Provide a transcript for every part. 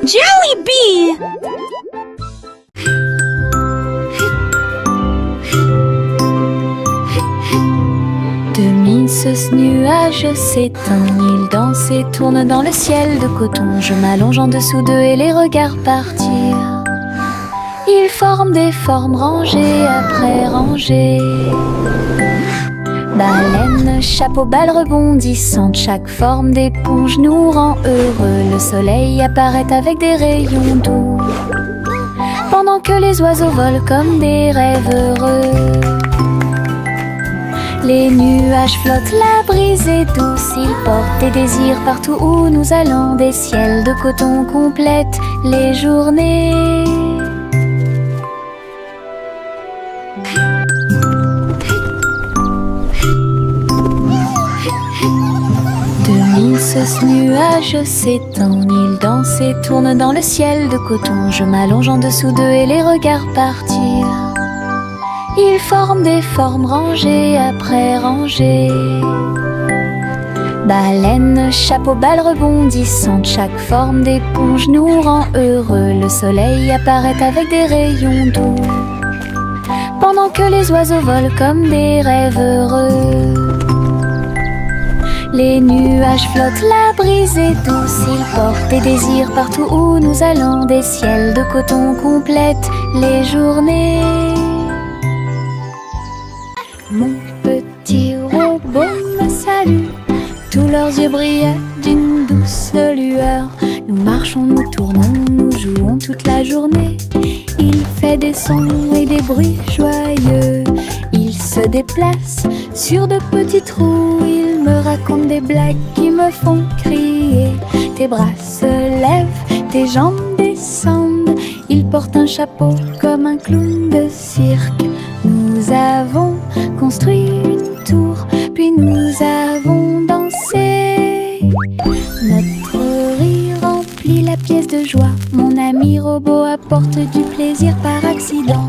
Jollibee! Ce nuage s'éteint, il danse et tourne dans le ciel de coton. Je m'allonge en dessous d'eux et les regarde partir. Ils forment des formes rangées après rangées. Baleines, chapeau, balles rebondissantes, chaque forme d'éponge nous rend heureux. Le soleil apparaît avec des rayons doux, pendant que les oiseaux volent comme des rêves heureux. Les nuages flottent, la brise est douce, ils portent des désirs partout où nous allons. Des ciels de coton complètent les journées. Ce nuage s'étend, il danse et tourne dans le ciel de coton. Je m'allonge en dessous d'eux et les regarde partir. Ils forment des formes rangées après rangées. Baleines, chapeau, balles rebondissantes, chaque forme d'éponge nous rend heureux. Le soleil apparaît avec des rayons doux, pendant que les oiseaux volent comme des rêves heureux. Les nuages flottent, la brise est douce, ils portent des désirs partout où nous allons. Des ciels de coton complètent les journées. Mon petit robot me salue, tous leurs yeux brillaient d'une douce lueur. Nous marchons, nous tournons, nous jouons toute la journée. Il fait des sons et des bruits joyeux. Il se déplace sur de petits trous. Il me raconte des blagues qui me font crier. Tes bras se lèvent, tes jambes descendent. Il porte un chapeau comme un clown de cirque. Nous avons construit une tour, puis nous avons dansé. Notre rire remplit la pièce de joie. Mon ami robot apporte du plaisir par accident.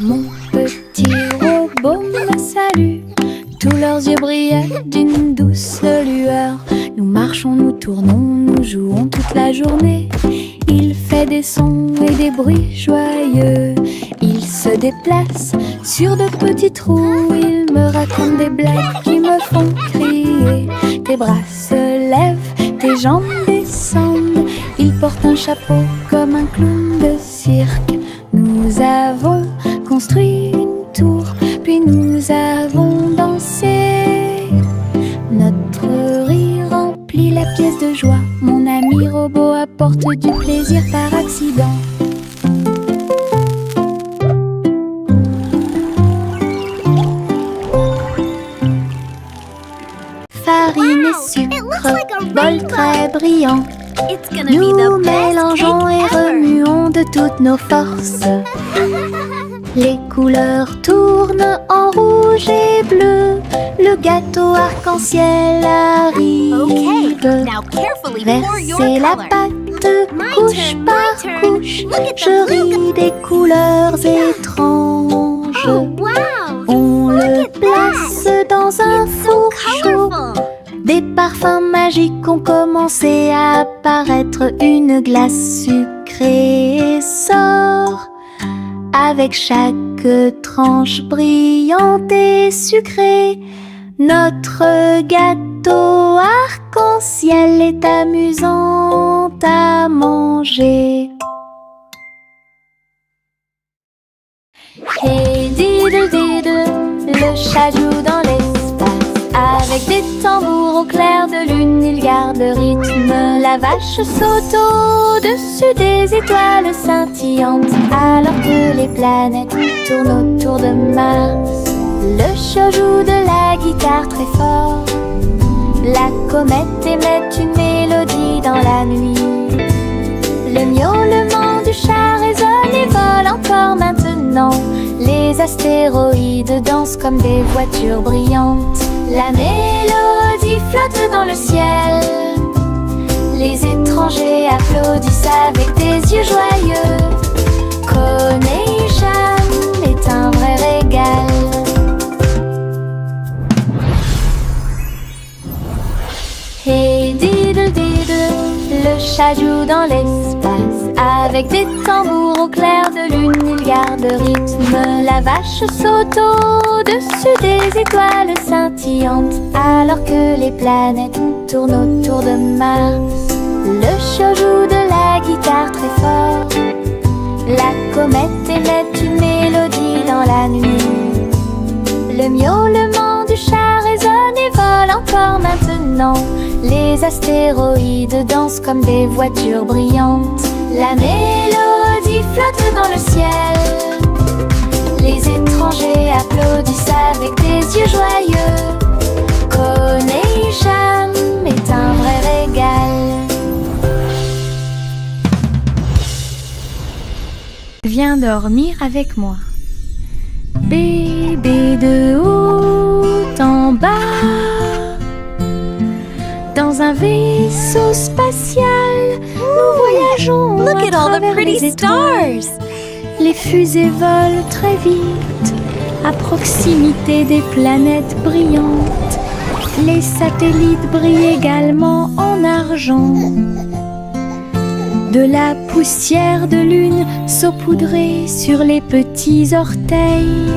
Mon petit robot me salue, tous leurs yeux brillaient d'une douce lueur. Nous marchons, nous tournons, nous jouons toute la journée. Il fait des sons et des bruits joyeux. Il se déplace sur de petits trous. Il me raconte des blagues qui me font crier. Tes bras se lèvent, tes jambes descendent. Il porte un chapeau comme un clown de cirque. Nous avons construit une tour, puis nous avons dansé. Notre rire remplit la pièce de joie. Mon ami robot apporte du plaisir par accident. Farine et sucre, bol très brillant. Nous mélangeons et remuons de toutes nos forces. Les couleurs tournent en rouge et bleu. Le gâteau arc-en-ciel arrive. Versez la pâte couche par couche. Je ris des couleurs étranges. On le place dans un four chaud. Des parfums magiques ont commencé à apparaître. Une glace sucrée sort avec chaque tranche brillante et sucrée. Notre gâteau arc-en-ciel est amusant à manger. Hey diddle diddle, le chat joue dans l'espace. Avec des tambours au clair de lune, il garde le rythme. La vache saute au-dessus des étoiles scintillantes, alors que les planètes tournent autour de Mars. Le chat joue de la guitare très fort. La comète émet une mélodie dans la nuit. Le miaulement du chat résonne et vole encore maintenant. Les astéroïdes dansent comme des voitures brillantes. La mélodie flotte dans le ciel. Les étrangers applaudissent avec des yeux joyeux. Coney Jam est un vrai régal. oies jouent dans l'espace. Avec des tambours au clair de lune, ils gardent rythme. La vache saute au-dessus des étoiles scintillantes, alors que les planètes tournent autour de Mars. Le chat joue de la guitare très fort. La comète émet une mélodie dans la nuit. Le miaulement du chat résonne et vole encore maintenant. Les astéroïdes dansent comme des voitures brillantes. La mélodie flotte dans le ciel. Les étrangers applaudissent avec des yeux joyeux. Coney-Cham est un vrai régal. Viens dormir avec moi. Bébé de haut en bas, dans un vaisseau spatial, nous voyageons. Look at all the travers pretty les étoiles. stars. Les fusées volent très vite, à proximité des planètes brillantes. Les satellites brillent également en argent. De la poussière de lune saupoudrée sur les petits orteils.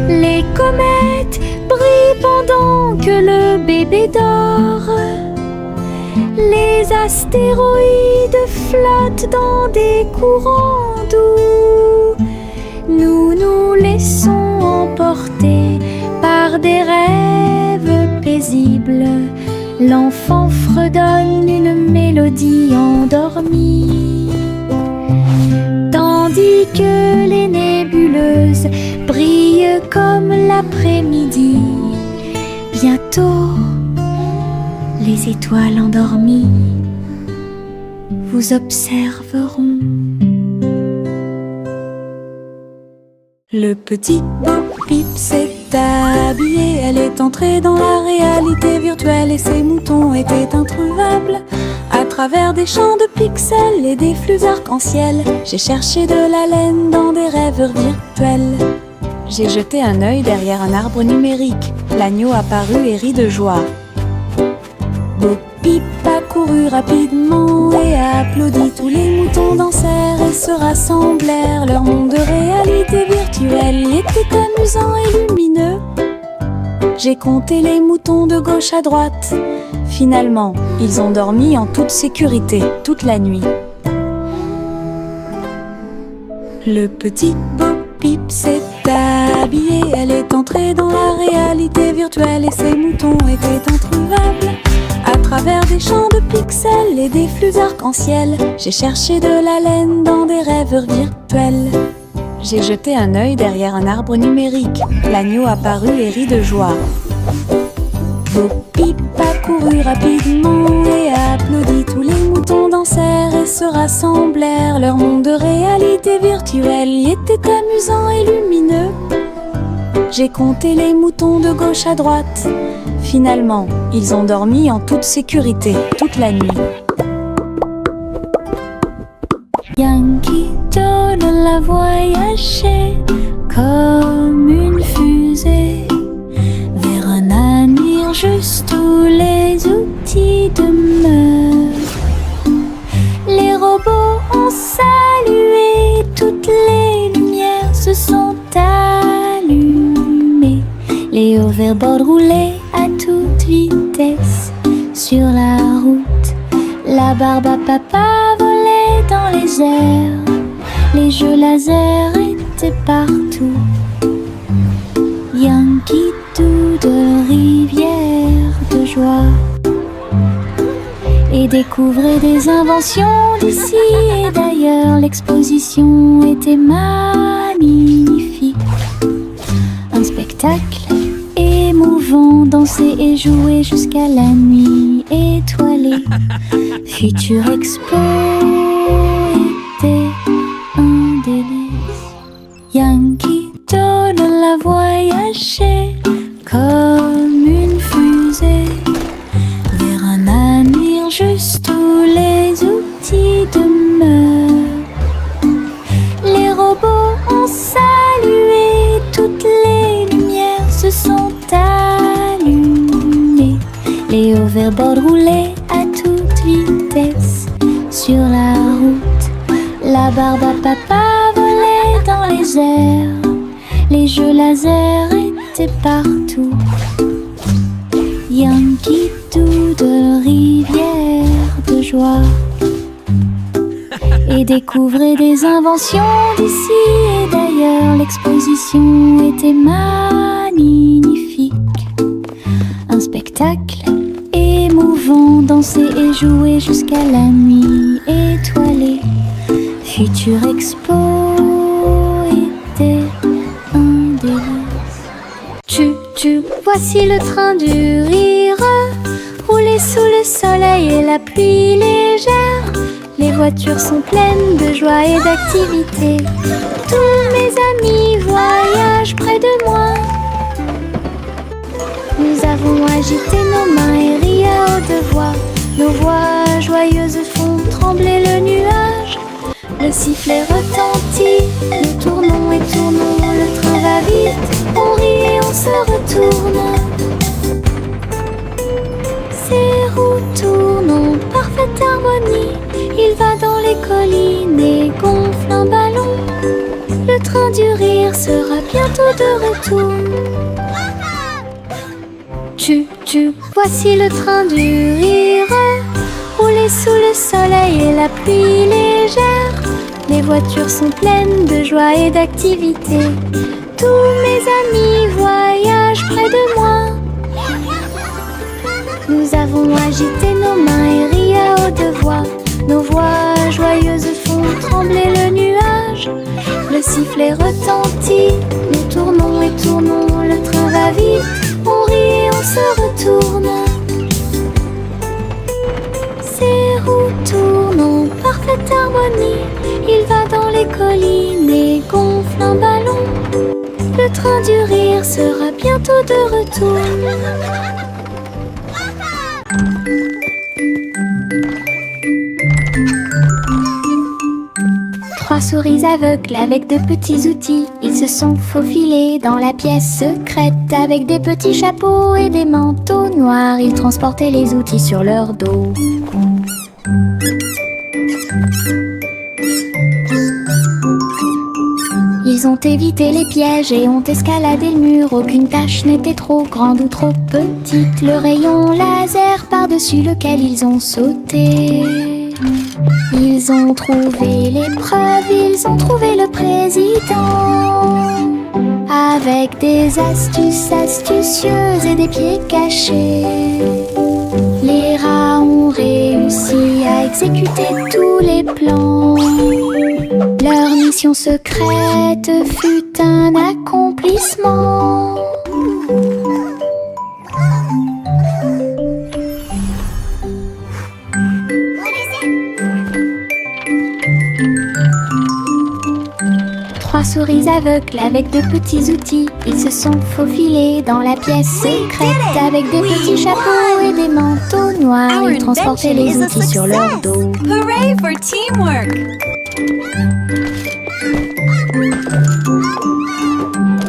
Les comètes brillent pendant que le bébé dort. Les astéroïdes flottent dans des courants doux. Nous nous laissons emporter par des rêves paisibles. L'enfant fredonne une mélodie endormie, tandis que les nébuleuses brillent comme l'après-midi. Bientôt, les étoiles endormies vous observeront. Le petit Bo-Peep s'est habillé. Elle est entrée dans la réalité virtuelle et ses moutons étaient introuvables. À travers des champs de pixels et des flux arc-en-ciel, j'ai cherché de la laine dans des rêves virtuels. J'ai jeté un œil derrière un arbre numérique. L'agneau apparut et rit de joie. Bo-Peep a couru rapidement et a applaudi. Tous les moutons dansèrent et se rassemblèrent. Leur monde de réalité virtuelle était amusant et lumineux. J'ai compté les moutons de gauche à droite. Finalement, ils ont dormi en toute sécurité toute la nuit. Le petit Bo-Peep s'est habillé. Elle est entrée dans la réalité virtuelle et ses moutons étaient introuvables. À travers des champs de pixels et des flux arc-en-ciel, j'ai cherché de la laine dans des rêves virtuels. J'ai jeté un œil derrière un arbre numérique. L'agneau apparut et rit de joie. Bo-Peep a couru rapidement et a applaudi. Tous les moutons dansèrent et se rassemblèrent. Leur monde de réalité virtuelle était amusant et lumineux. J'ai compté les moutons de gauche à droite. Finalement, ils ont dormi en toute sécurité toute la nuit. Yankee Doodle a voyagé comme une fusée vers un avenir juste où les outils demeurent. Les robots ont salué, toutes les lumières se sont allumées. Les hoverboards roulaient à toute vitesse sur la route. La barbe à papa volait dans les airs. Les jeux laser étaient partout. Yankee Doodle, rivière de joie, et découvrait des inventions d'ici et d'ailleurs. L'exposition était magnifique. Un spectacle émouvant, danser et jouer jusqu'à la nuit étoilée. Future Expo était un délice. Yankee Doodle a voyagé comme une fusée vers un avenir juste où les outils demeurent. Les robots ont salué, toutes les lumières se sont allumées. Les hoverboards roulaient à toute vitesse laser. Les jeux laser étaient partout. Yankee Doodle, rivière de joie. Et découvrez des inventions d'ici et d'ailleurs. L'exposition était magnifique. Un spectacle émouvant, danser et jouer jusqu'à la nuit étoilée. Future Expo était un délice. Tu, voici le train du rire, rouler sous le soleil et la pluie légère. Les voitures sont pleines de joie et d'activité. Tous mes amis voyagent près de moi. Nous avons agité nos mains et ri à haute voix. Nos voix joyeuses font trembler le nuage. Le sifflet retentit, nous tournons et tournons. Le train va vite, on rit et on se retourne. Ces roues tournent en parfaite harmonie. Il va dans les collines et gonfle un ballon. Le train du rire sera bientôt de retour. Voici le train du rire, rouler sous le soleil et la pluie légère. Les voitures sont pleines de joie et d'activité. Tous mes amis voyagent près de moi. Nous avons agité nos mains et ri à haute voix. Nos voix joyeuses font trembler le nuage. Le sifflet retentit, nous tournons et tournons. Le train va vite, on rit et on se retourne. Ces roues tournent en parfaite harmonie. Il va dans les collines et gonfle un ballon. Le train du rire sera bientôt de retour. 3 souris aveugles avec de petits outils. Ils se sont faufilés dans la pièce secrète. Avec des petits chapeaux et des manteaux noirs, ils transportaient les outils sur leur dos. Ils ont évité les pièges et ont escaladé le mur. Aucune tâche n'était trop grande ou trop petite. Le rayon laser par-dessus lequel ils ont sauté. Ils ont trouvé l'épreuve, ils ont trouvé le président. Avec des astuces astucieuses et des pieds cachés, les rats ont réussi à exécuter tous les plans. Leur mission secrète fut un accomplissement. Trois souris aveugles avec de petits outils. Ils se sont faufilés dans la pièce secrète. Avec des petits chapeaux et des manteaux noirs, ils transportaient les outils sur leur dos. Hooray for teamwork!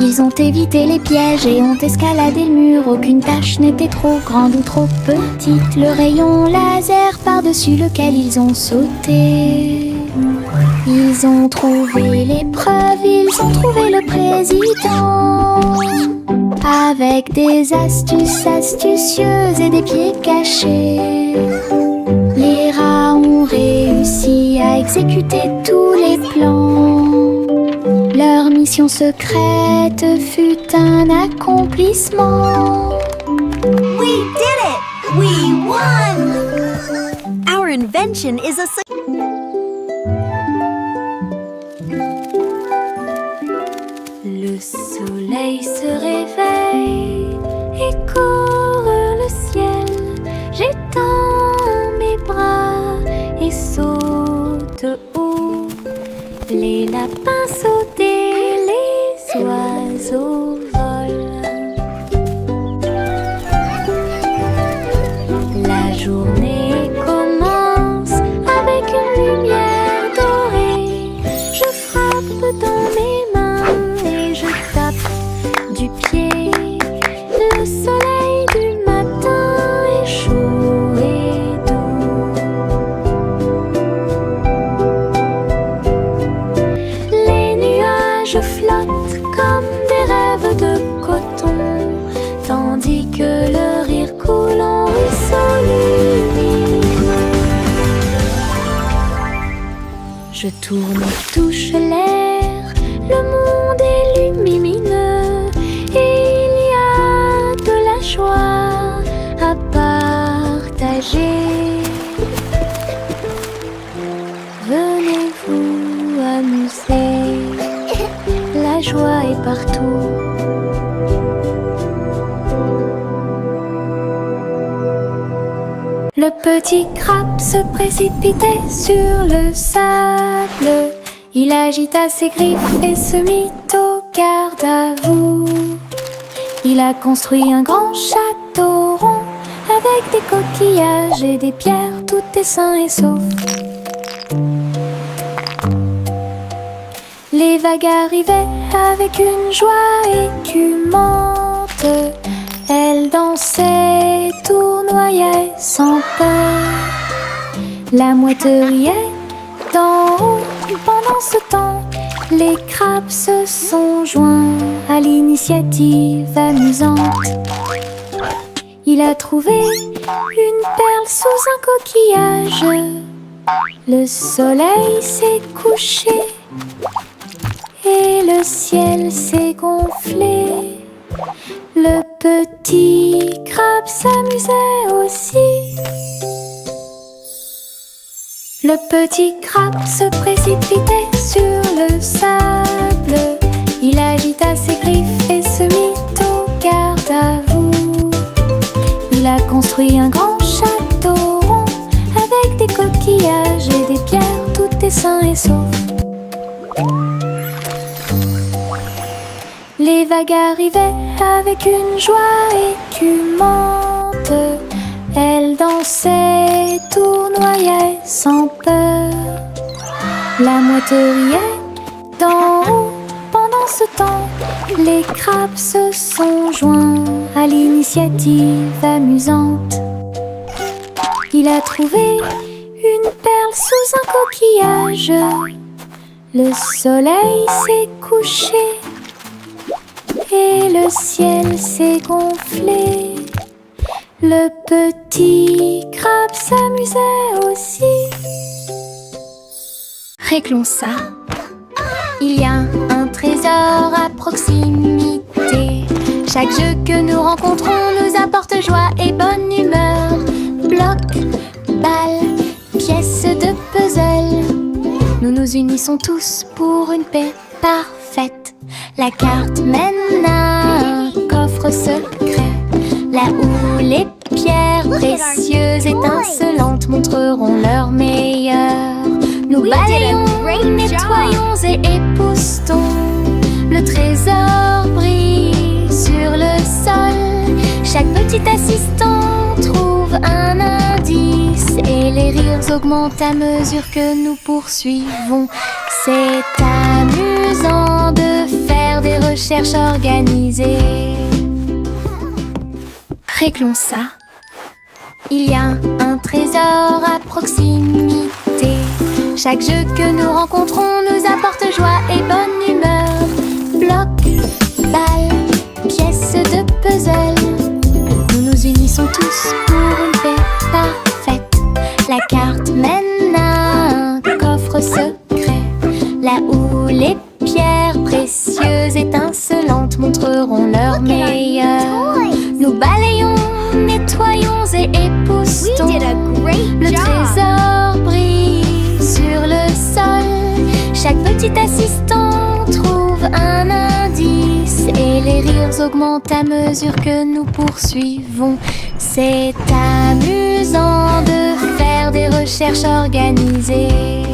Ils ont évité les pièges et ont escaladé le mur. Aucune tâche n'était trop grande ou trop petite. Le rayon laser par-dessus lequel ils ont sauté. Ils ont trouvé l'épreuve, ils ont trouvé le président. Avec des astuces astucieuses et des pieds cachés, les rats ont réussi à exécuter tous les plans. Leur mission secrète fut un accomplissement. We did it! We won! Our invention is a success. Le soleil se réveille et court le ciel. J'étends mes bras et saute haut. Les lapins sautent et les oiseaux volent. La journée commence avec une lumière dorée. Je frappe dans mes mains et je tape du pied. Le soleil du matin est chaud et doux. Les nuages Je tourne et touche l'air, le monde est lumineux et il y a de la joie à partager. Venez vous amuser, la joie est partout. Le petit crabe se précipitait sur le sable. Il agita ses griffes et se mit au garde à vous. Il a construit un grand château rond avec des coquillages et des pierres, tout est sain et sauf. Les vagues arrivaient avec une joie écumante. Elles dansaient, tournoyaient sans peur. La mouette riait d'en haut. Pendant ce temps, les crabes se sont joints à l'initiative amusante. Il a trouvé une perle sous un coquillage. Le soleil s'est couché et le ciel s'est gonflé. Le petit crabe s'amusait aussi. Le petit crabe se précipitait sur le sable. Il agita ses griffes et se mit au garde à vous. Il a construit un grand château rond avec des coquillages et des pierres, tout est sain et sauf. Les vagues arrivaient avec une joie écumante. Elles dansaient, tournoyaient sans peur. La mouette riait d'en haut. Pendant ce temps, les crabes se sont joints à l'initiative amusante. Il a trouvé une perle sous un coquillage. Le soleil s'est couché et le ciel s'est gonflé. Le petit crabe s'amusait aussi. Réglons ça. Il y a un trésor à proximité. Chaque jeu que nous rencontrons nous apporte joie et bonne humeur. Bloc, balle, pièces de puzzle. Nous nous unissons tous pour une paix parfaite. La carte mène à un coffre secret, là où les pierres précieuses étincelantes montreront leur meilleur. Nous balayons, nettoyons et époustons. Le trésor brille sur le sol. Chaque petit assistant trouve un indice et les rires augmentent à mesure que nous poursuivons. C'est amusant de faire des recherches organisées. Réglons ça. Il y a un trésor à proximité. Chaque jeu que nous rencontrons nous apporte joie et bonne humeur. Bloc, balle, pièces de puzzle. Nous nous unissons tous pour une paix parfaite. La carte mène à un coffre secret, là où les pierres précieuses étincelantes montreront leur meilleur. Nous balayons, nettoyons et époustons. Le trésor brille sur le sol. Chaque petit assistant trouve un indice et les rires augmentent à mesure que nous poursuivons. C'est amusant de faire des recherches organisées.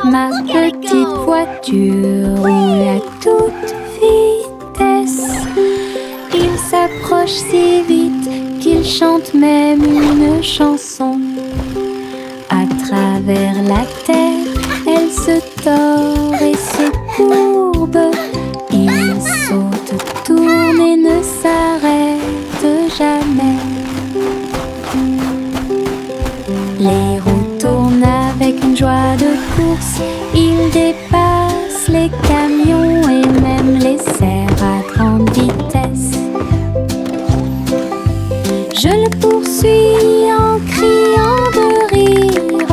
Ma petite voiture roule à toute vitesse. Il s'approche si vite qu'il chante même une chanson. À travers la terre, elle se tord et se courbe. Il saute, tourne et ne s'arrête jamais. Les roues tournent avec une joie de course. Il dépasse les camions et même les cerfs à grande vitesse. Je le poursuis en criant. criant de rire,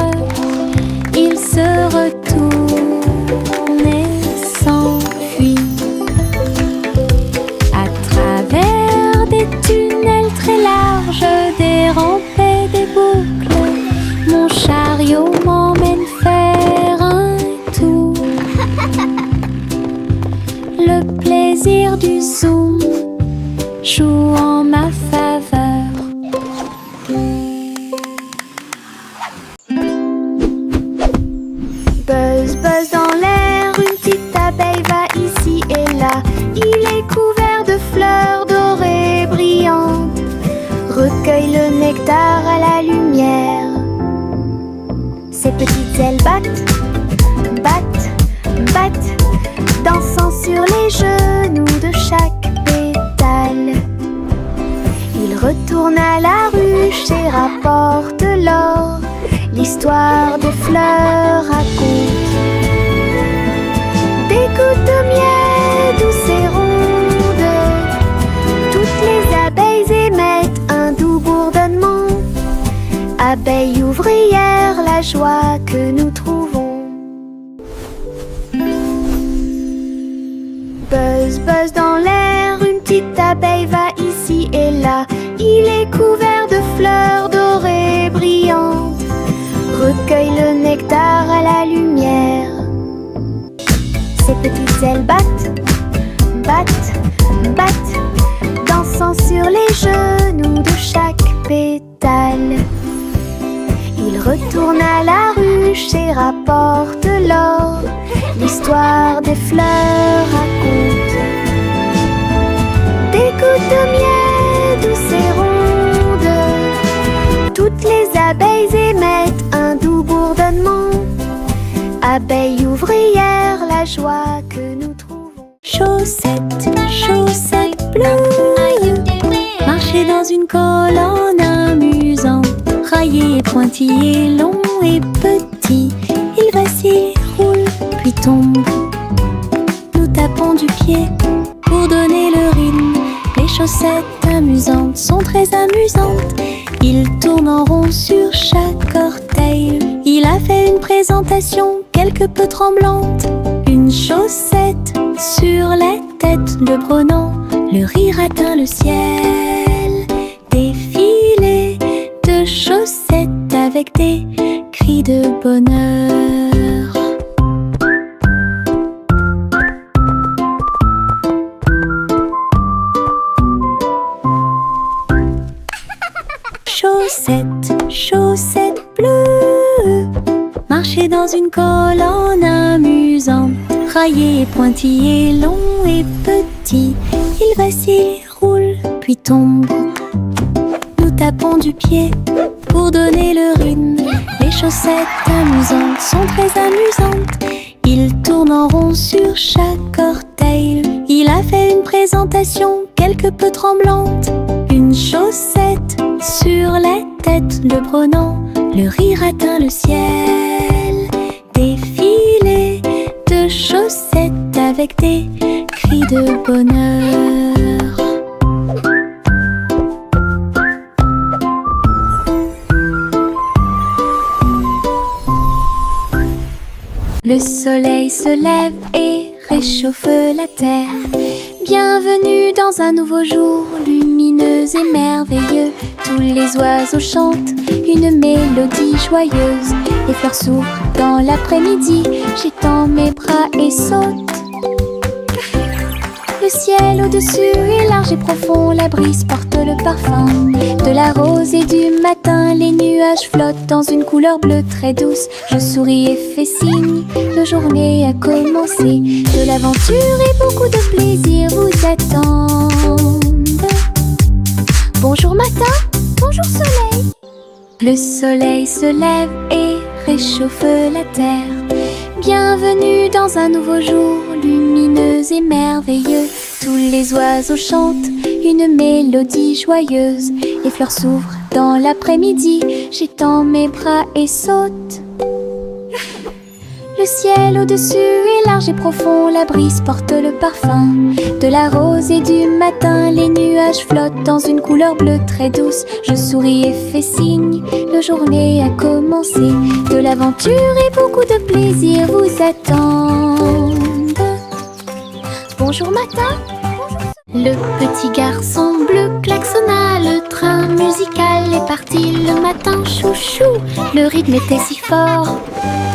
il se retourne et s'enfuit. À travers des tunnels très larges, des rampes et des boucles, mon chariot m'emmène faire un tour. Le plaisir du zoom joue en ma faveur. Buzz, buzz dans l'air, une petite abeille va ici et là. Il est couvert de fleurs dorées brillantes, recueille le nectar à la lumière. Ses petites ailes battent, battent, battent, dansant sur les genoux de chaque pétale. Il retourne à la ruche et rapporte l'or. L'histoire des fleurs raconte des gouttes de miel douces et rondes. Toutes les abeilles émettent un doux bourdonnement. Abeilles ouvrières, la joie que nous trouvons. Buzz, buzz dans l'air, une petite abeille va ici et là. Il est couvert de fleurs dorées brillantes, recueille le nectar à la lumière. Ses petites ailes battent, battent, battent, dansant sur les genoux de chaque pétale. Il retourne à la ruche et rapporte l'or. L'histoire des fleurs raconte des gouttes de miel douces et rondes. Toutes les abeilles émettent un doux bourdonnement. Abeilles ouvrières, la joie que nous trouvons. Chaussettes, chaussettes bleues, marcher dans une colonne amusante. Raillé et pointillé, long et petit, il vacille, roule, puis tombe. Nous tapons du pied pour donner le rythme. Les chaussettes amusantes sont très amusantes. Il tourne en rond sur chaque orteil. Il a fait une présentation quelque peu tremblante. Une chaussette sur la tête de Brenan. Le rire atteint le ciel. Défilé de chaussettes avec des cris de bonheur. Chaussettes, chaussettes bleues, marcher dans une colonne amusante. Raillé et pointillé, long et petit, il vacille, roule, puis tombe. Nous tapons du pied pour donner le rythme. Les chaussettes amusantes sont très amusantes. Il tourne en rond sur chaque orteil. Il a fait une présentation quelque peu tremblante. Une chaussette sur la tête de Brenan. Le rire atteint le ciel. Défilé de chaussettes avec des cris de bonheur. Le soleil se lève et réchauffe la terre. Bienvenue dans un nouveau jour, lumineux et merveilleux. Tous les oiseaux chantent une mélodie joyeuse. Les fleurs s'ouvrent dans l'après-midi, j'étends mes bras et saute. Le ciel au-dessus est large et profond, la brise porte le parfum de la rose et du matin. Les nuages flottent dans une couleur bleue très douce. Je souris et fais signe, la journée a commencé. De l'aventure et beaucoup de plaisir vous attendent. Bonjour matin, bonjour soleil. Le soleil se lève et réchauffe la terre. Bienvenue dans un nouveau jour, lumineux et merveilleux. Tous les oiseaux chantent une mélodie joyeuse. Les fleurs s'ouvrent dans l'après-midi, j'étends mes bras et saute. Le ciel au-dessus est large et profond, la brise porte le parfum de la rose et du matin. Les nuages flottent dans une couleur bleue très douce. Je souris et fais signe, la journée a commencé. De l'aventure et beaucoup de plaisir vous attendent. Bonjour matin. Le petit garçon bleu klaxonna, le train musical est parti le matin, chouchou. Le rythme était si fort,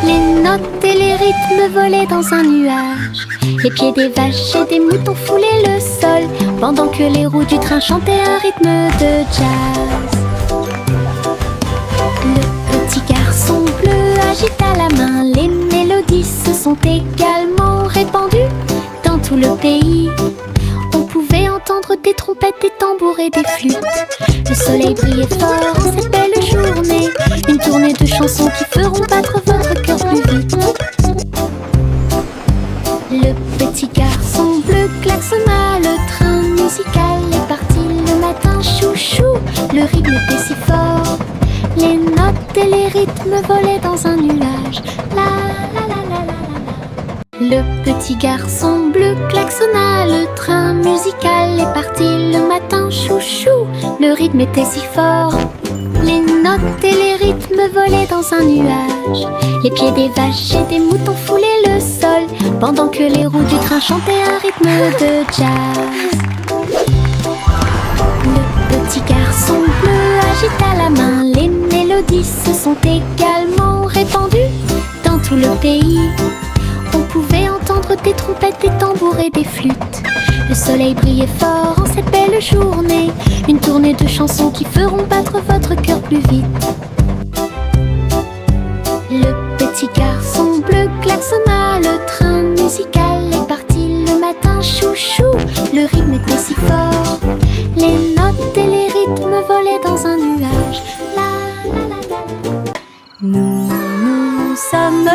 les notes et les rythmes volaient dans un nuage. Les pieds des vaches et des moutons foulaient le sol, pendant que les roues du train chantaient un rythme de jazz. Le petit garçon bleu agita la main, les mélodies se sont également répandues dans tout le pays. On pouvait entendre des trompettes, des tambours et des flûtes. Le soleil brillait fort en cette belle journée. Une tournée de chansons qui feront battre votre cœur plus vite. Le petit garçon bleu klaxonna, le train musical est parti le matin, chouchou. Le rythme était si fort, les notes et les rythmes volaient dans un nuage. La la la la la la. Le petit garçon bleu klaxonna, le train musical est parti le matin, chouchou. Le rythme était si fort, les notes et les rythmes volaient dans un nuage. Les pieds des vaches et des moutons foulaient le sol, pendant que les roues du train chantaient un rythme de jazz. Le petit garçon bleu agita la main, les mélodies se sont également répandues dans tout le pays. On pouvait entendre des trompettes, des tambours et des flûtes. Le soleil brillait fort en cette belle journée. Une tournée de chansons qui feront battre votre cœur plus vite. Le petit garçon bleu klaxonna, le train musical est parti le matin, chouchou. Le rythme était si fort, les notes et les rythmes volaient dans un nuage. La la la la. Nous nous sommes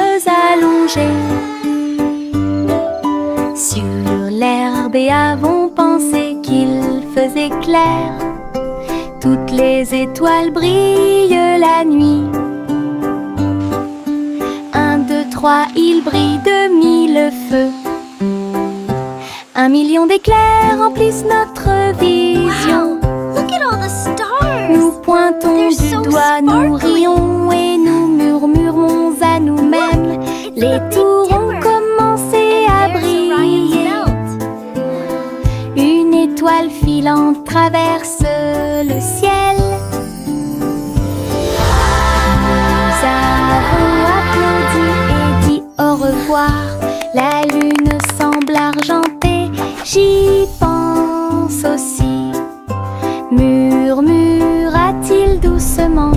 allongés sur l'herbe et avons pensé qu'il faisait clair. Toutes les étoiles brillent la nuit. 1, 2, 3, il brille de 1000 feux. 1 million d'éclairs remplissent notre vision. Wow, look at all the stars. Nous pointons They're du so doigt, nous sparkly. rions et nous murmurons à nous-mêmes. Les tours ont commencé à briller. Une étoile filante traverse le ciel. Nous avons applaudi et dit au revoir. La lune semble argentée, j'y pense aussi. Murmura-t-il doucement.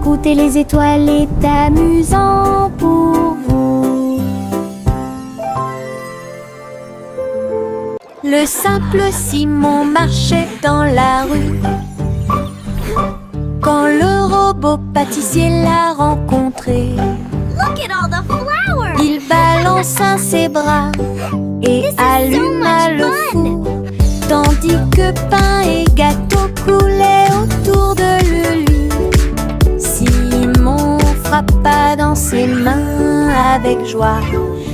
Goûter les étoiles est amusant pour vous. Le simple Simon marchait dans la rue quand le robot pâtissier l'a rencontré. Look at all the flowers. Il balança ses bras et This is alluma so much le fun. four, tandis que pain et gâteau coulaient autour de lui. Simon frappa dans ses mains avec joie.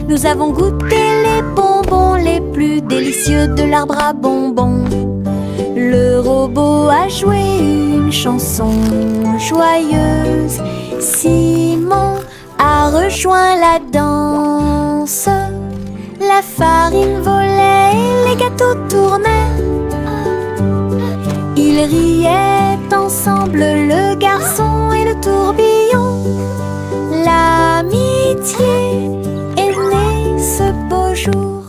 Nous avons goûté les bonbons les plus délicieux de l'arbre à bonbons. Le robot a joué une chanson joyeuse. Simon a rejoint la danse. La farine volait et les gâteaux tournaient. Ils riaient ensemble, le garçon et le tourbillon. L'amitié est née ce beau jour.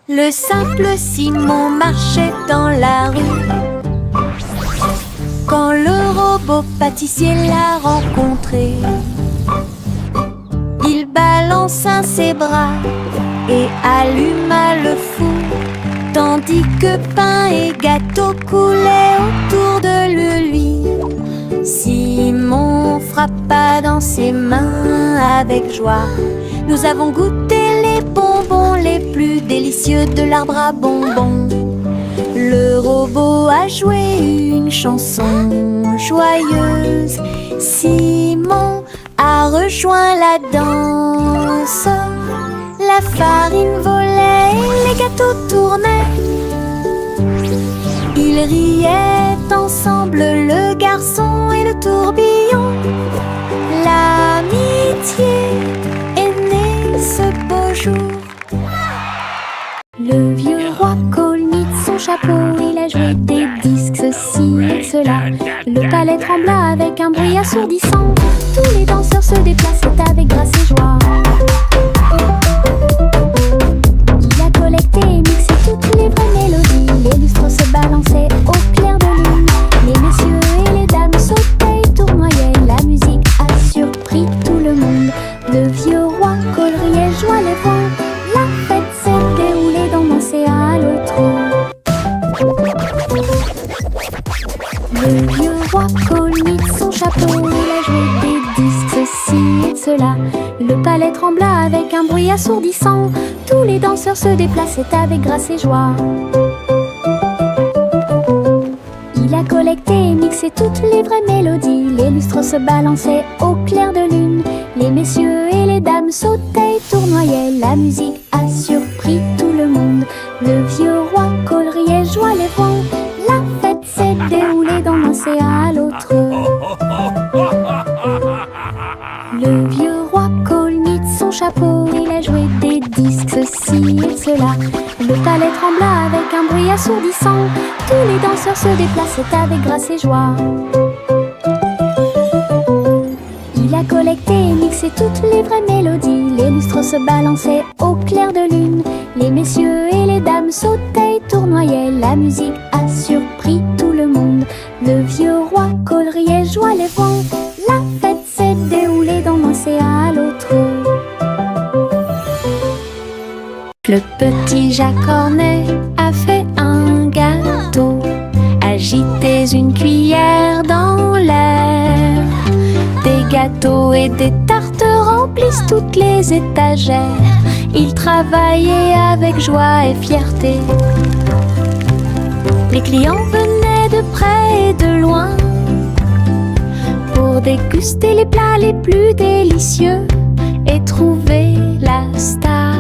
Le simple Simon marchait dans la rue quand le robot pâtissier l'a rencontré. Il balança ses bras et alluma le four, tandis que pain et gâteau coulaient autour de lui. Simon frappa dans ses mains avec joie. Nous avons goûté les bonbons les plus délicieux de l'arbre à bonbons. Le robot a joué une chanson joyeuse. Simon a rejoint la danse. La farine volait, les gâteaux tournaient. Ils riaient ensemble, le garçon et le tourbillon. L'amitié est née ce beau jour. Le vieux roi colmite son chapeau, il a joué des disques, ceci et cela. Le palais trembla avec un bruit assourdissant. Tous les danseurs se déplaçaient avec grâce et joie. Il a collecté et mixé toutes les vraies mélodies. Les lustres se balançaient au clair de lune. Les messieurs et les dames sautaient et tournoyaient. La musique a surpris tout le monde. Le vieux roi coleriait, joie les vents. La fête s'est déroulée d'un océan à l'autre. Le vieux roi colmite son chapeau, il a joué des disques, ceci et cela. Le palais trembla avec un bruit assourdissant. Tous les danseurs se déplaçaient avec grâce et joie. Il a collecté et mixé toutes les vraies mélodies. Les lustres se balançaient au clair de lune. Les messieurs et les dames sautaient et tournoyaient. La musique a surpris tout le monde. Le vieux roi coleriait, joie les vents. La fête s'est déroulée d'un océan à l'autre. Le vieux roi colmite son chapeau, il a joué des disques, ceci et cela. Le palais trembla avec un bruit assourdissant. Tous les danseurs se déplaçaient avec grâce et joie. Il a collecté et mixé toutes les vraies mélodies. Les lustres se balançaient au clair de lune. Les messieurs et les dames sautaient et tournoyaient. La musique a surpris tout le monde. Le vieux roi coleriait, joie les vents. La fête s'est déroulée d'un océan à l'autre. Le petit Jacques Cornet a fait un gâteau. Agitez une cuillère dans l'air. Des gâteaux et des tartes remplissent toutes les étagères. Il travaillait avec joie et fierté. Les clients venaient de près et de loin pour déguster les plats les plus délicieux et trouver la star.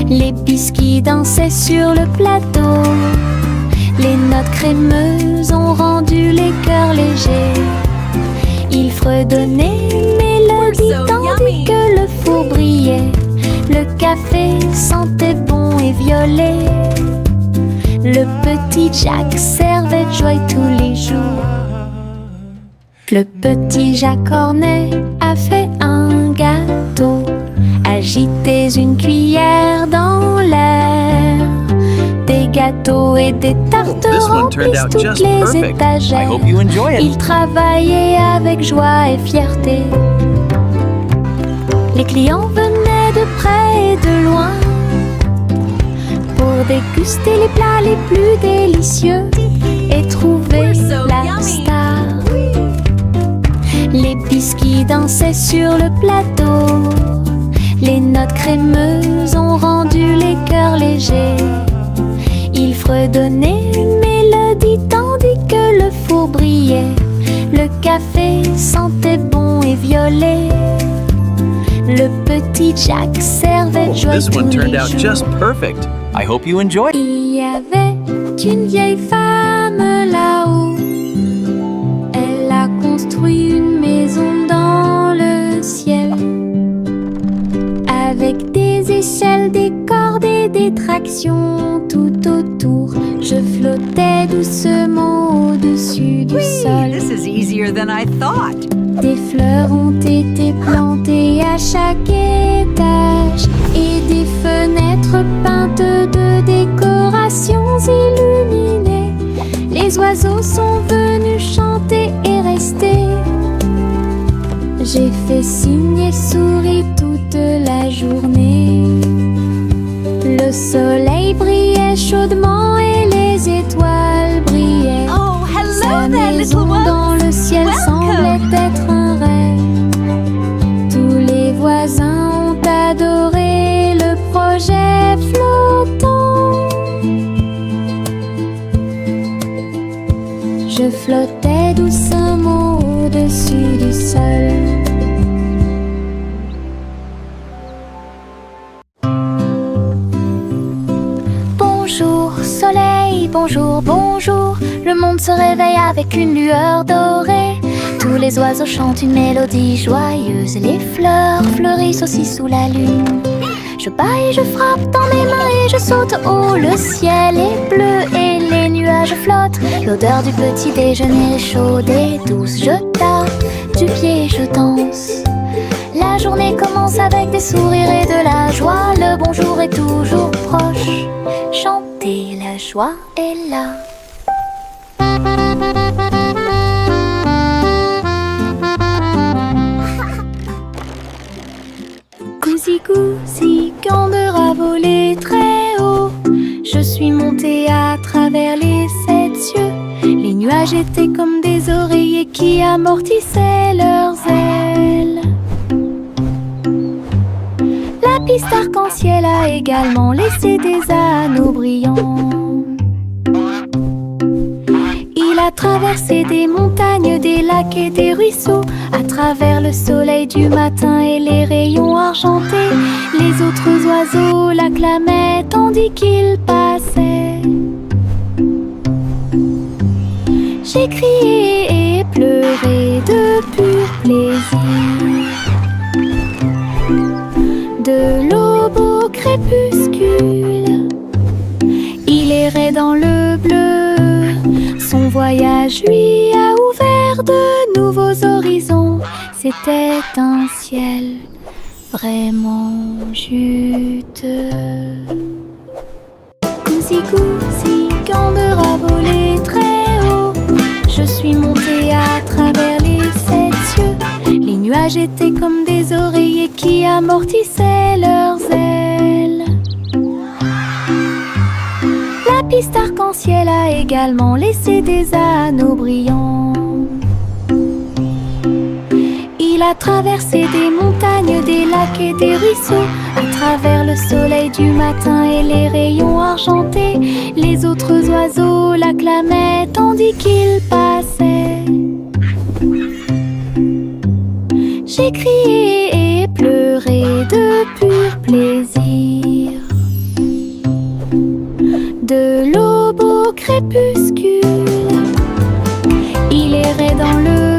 Les biscuits dansaient sur le plateau. Les notes crémeuses ont rendu les cœurs légers. Il fredonnait une mélodie tandis que le four brillait. Le café sentait bon et violet. Le petit Jacques servait de joie tous les jours. Le petit Jacques Cornet a fait un gâteau. Agitez une cuillère dans l'air. Des gâteaux et des tartes remplissent toutes les étagères. Il travaillait avec joie et fierté. Les clients venaient de près et de loin pour déguster les plats les plus délicieux et trouver la star. Les biscuits dansaient sur le plateau. Les notes crémeuses ont rendu les cœurs légers. Il fredonnait une mélodie tandis que le four brillait. Le café sentait bon et violet. Le petit Jacques servait de joie tous les jours. Il y avait une vieille femme là-haut. Elle a construit une maison dans le ciel, avec des échelles, des cordes et des tractions tout autour. Je flottais doucement au-dessus du sol. This is easier than I thought. Des fleurs ont été plantées à chaque étage et des fenêtres peintes de décorations illuminées. Les oiseaux sont venus chanter et rester. J'ai fait signe et souri toute la journée. Le soleil brillait chaudement et les étoiles brillaient. Oh, hello Sa there, maison little dans ones. le ciel semblait être un rêve. Tous les voisins ont adoré le projet flottant. Je flottais doucement au-dessus du sol. bonjour, bonjour. Le monde se réveille avec une lueur dorée. Tous les oiseaux chantent une mélodie joyeuse. Les fleurs fleurissent aussi sous la lune. Je bats et je frappe dans mes mains et je saute haut. Le ciel est bleu et les nuages flottent. L'odeur du petit déjeuner est chaude et douce. Je tape du pied et je danse. La journée commence avec des sourires et de la joie. Le bonjour est toujours proche. Chantez, la joie est là. Cousi, Gander a volé très haut. Je suis montée à travers les 7 cieux. Les nuages étaient comme des oreillers qui amortissaient leurs ailes. La piste arc-en-ciel a également laissé des anneaux brillants. Il a traversé des montagnes, des lacs et des ruisseaux. À travers le soleil du matin et les rayons argentés, les autres oiseaux l'acclamaient tandis qu'il passait. J'ai crié et pleuré de pur plaisir. De l'aube au crépuscule, il errait dans le bleu. Son voyage lui a ouvert de nouveaux horizons. C'était un ciel vraiment juteux. Cousi, Gander a volé très haut. Je suis montée à travers les 7 cieux. Les nuages étaient comme des oreillers qui amortissaient leurs ailes. La piste arc-en-ciel a également laissé des anneaux brillants. Il a traversé des montagnes, des lacs et des ruisseaux. À travers le soleil du matin et les rayons argentés, les autres oiseaux l'acclamaient tandis qu'il passait. J'ai crié et pleuré de pur plaisir. De l'aube au crépuscule, il errait dans le